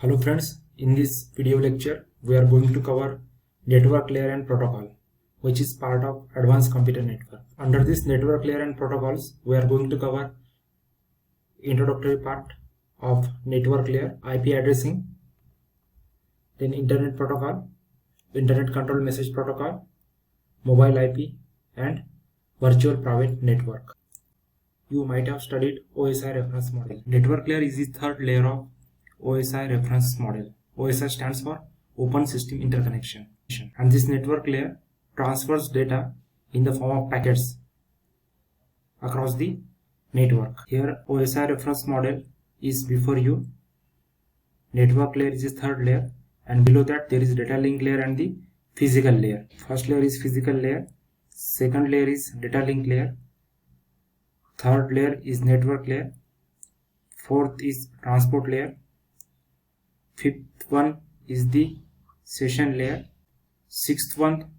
Hello friends, in this video lecture we are going to cover network layer and protocol, which is part of advanced computer network. Under this network layer and protocols, we are going to cover introductory part of network layer, IP addressing, then internet protocol, internet control message protocol, mobile IP, and virtual private network. You might have studied OSI reference model. Network layer is the third layer of OSI reference model. OSI stands for Open System Interconnection, and this network layer transfers data in the form of packets across the network. Here OSI reference model is before you, network layer is the third layer, and below that there is data link layer and the physical layer. First layer is physical layer, second layer is data link layer, third layer is network layer, fourth is transport layer, fifth one is the session layer, sixth one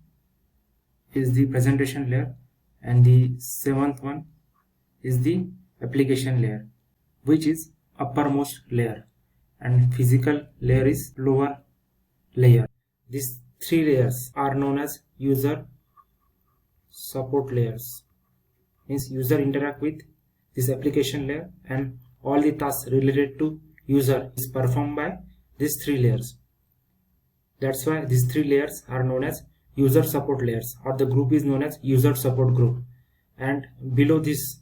is the presentation layer, and the seventh one is the application layer, which is uppermost layer, and physical layer is lower layer. These three layers are known as user support layers. Means user interact with this application layer and all the tasks related to user is performed by these three layers. That's why these three layers are known as user support layers, or the group is known as user support group. And below this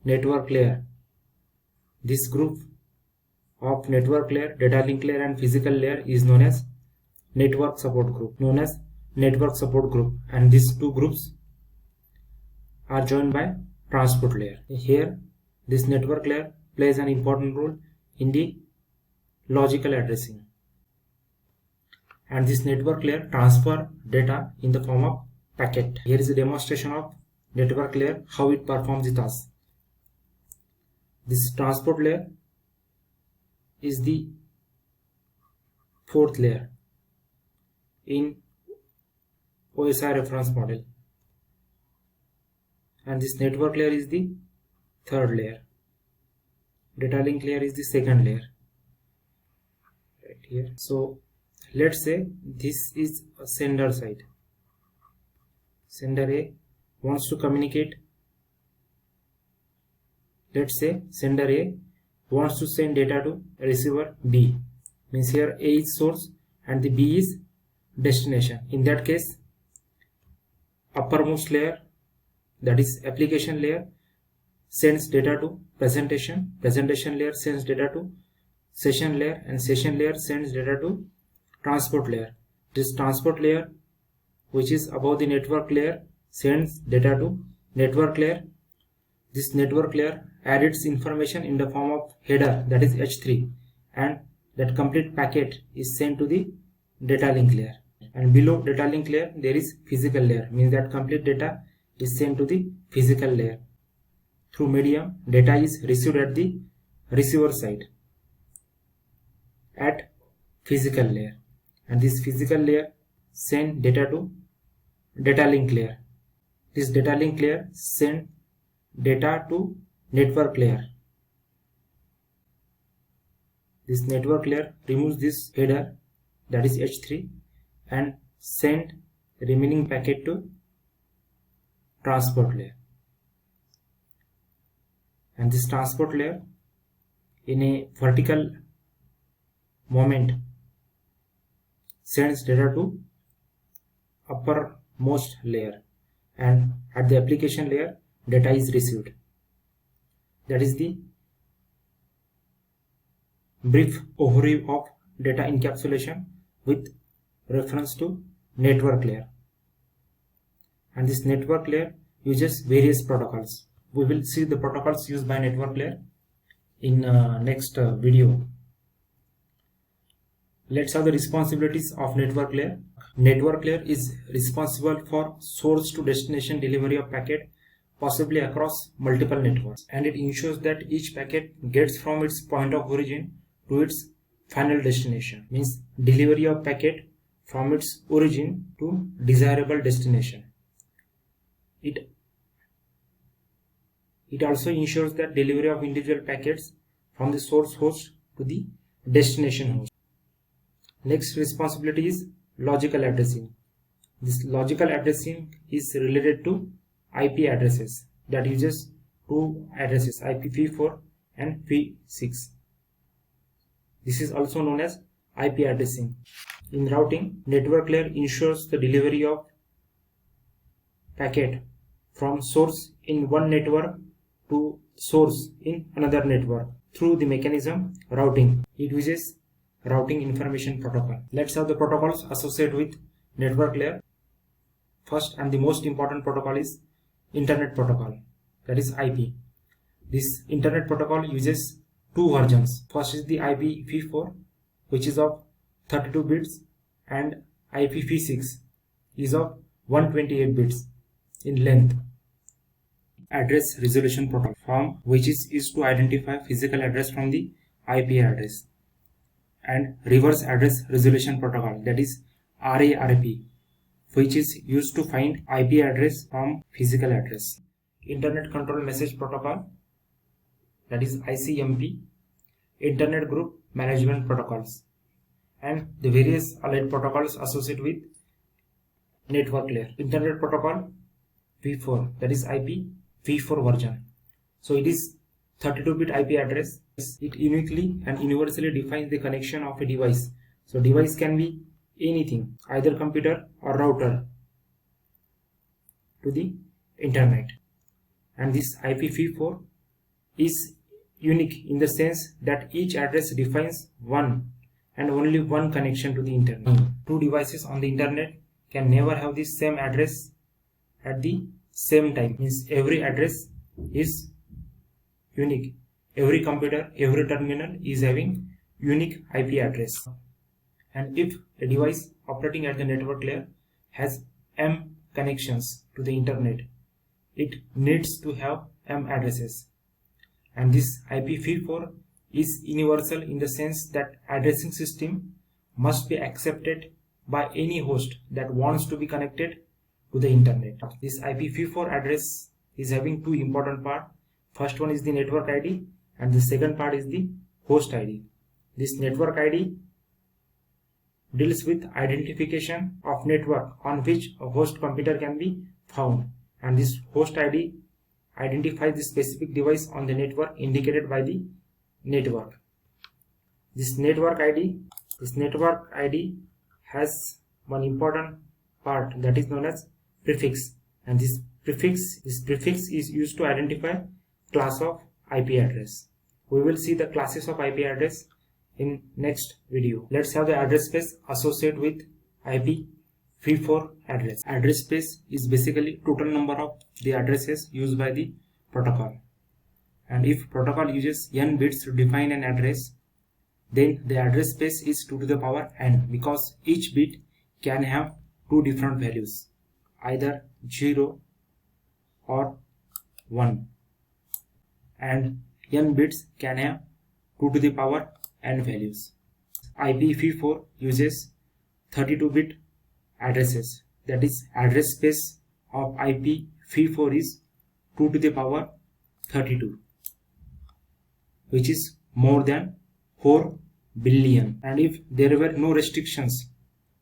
network layer, this group of network layer, data link layer and physical layer is known as network support group, and these two groups are joined by transport layer. Here this network layer plays an important role in the logical addressing, and this network layer transfer data in the form of packet. Here is a demonstration of network layer, how it performs the task. This transport layer is the fourth layer in OSI reference model, and this network layer is the third layer. Data link layer is the second layer right here. So let's say this is a sender side. Sender A wants to communicate. Let's say sender A wants to send data to receiver B. Means here A is source and the B is destination. In that case, uppermost layer, that is application layer, sends data to presentation layer sends data to session layer, and session layer sends data to transport layer. This transport layer, which is above the network layer, sends data to network layer. This network layer adds its information in the form of header, that is H3, and that complete packet is sent to the data link layer. And below data link layer there is physical layer, means that complete data is sent to the physical layer. Through medium, data is received at the receiver side at physical layer, and this physical layer send data to data link layer. This data link layer send data to network layer. This network layer removes this header, that is H3, and send remaining packet to transport layer. And this transport layer in a vertical moment sends data to uppermost layer, and at the application layer data is received. That is the brief overview of data encapsulation with reference to network layer. And this network layer uses various protocols. We will see the protocols used by network layer in next video. Let's have the responsibilities of network layer. Network layer is responsible for source to destination delivery of packet, possibly across multiple networks, and it ensures that each packet gets from its point of origin to its final destination. Means delivery of packet from its origin to desirable destination. It also ensures that delivery of individual packets from the source host to the destination host. Next responsibility is logical addressing. This logical addressing is related to IP addresses that uses two addresses, IPv4 and v6. This is also known as IP addressing. In routing, network layer ensures the delivery of packet from source in one network to source in another network through the mechanism routing. It uses routing information protocol. Let's have the protocols associated with network layer. First and the most important protocol is Internet Protocol, that is IP. This Internet Protocol uses two versions. First is the IPv4, which is of 32 bits, and IPv6 is of 128 bits in length. Address Resolution Protocol, form which is used to identify physical address from the IP address, and Reverse Address Resolution Protocol, that is RARP, which is used to find IP address from physical address. Internet Control Message Protocol, that is ICMP, Internet Group Management Protocols, and the various allied protocols associated with network layer. Internet Protocol v4, that is IPv4 version. So it is 32-bit IP address. It uniquely and universally defines the connection of a device. So device can be anything, either computer or router, to the internet. And this IPv4 is unique in the sense that each address defines one and only one connection to the internet. Two devices on the internet can never have the same address at the same time. Means every address is unique. Every computer, every terminal is having unique IP address. And if a device operating at the network layer has M connections to the internet, it needs to have M addresses. And this IPv4 is universal in the sense that addressing system must be accepted by any host that wants to be connected to the internet. This IPv4 address is having two important parts. First one is the network ID and the second part is the host ID. This network ID deals with identification of network on which a host computer can be found, and this host ID identifies the specific device on the network indicated by the network. This network ID has one important part that is known as prefix, and this prefix is used to identify class of IP address. We will see the classes of IP address in next video. Let's have the address space associated with IPv4 address. Address space is basically total number of the addresses used by the protocol, and if protocol uses n bits to define an address, then the address space is 2 to the power n, because each bit can have two different values, either 0 or 1, and n bits can have 2 to the power n values. IPv4 uses 32-bit addresses, that is address space of IPv4 is 2 to the power 32, which is more than 4 billion. And if there were no restrictions,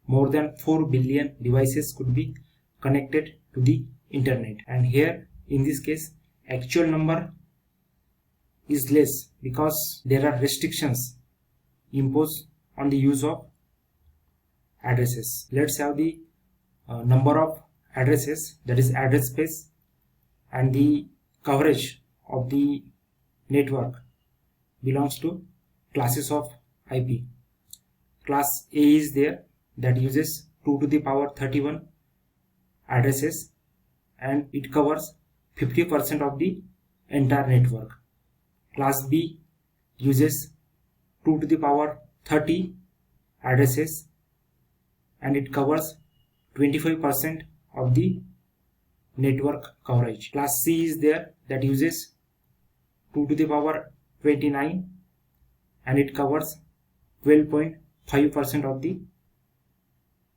more than 4 billion devices could be connected to the internet. And here in this case actual number is less because there are restrictions imposed on the use of addresses. Let's have the number of addresses, that is address space, and the coverage of the network belongs to classes of IP. Class A is there, that uses 2 to the power 31 addresses, and it covers 50% of the entire network. Class B uses 2 to the power 30 addresses, and it covers 25% of the network coverage. Class C is there, that uses 2 to the power 29, and it covers 12.5% of the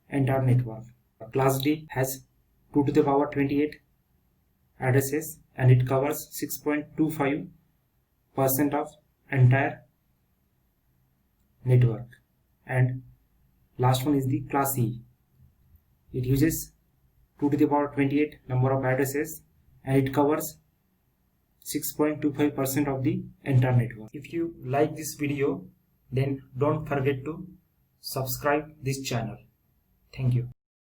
entire network. Class D has 2 to the power 28 addresses, and it covers 6.25% of entire network. And Last one is the class E. It uses 2 to the power 28 number of addresses and it covers 6.25% of the entire network. If you like this video, then don't forget to subscribe this channel. Thank you.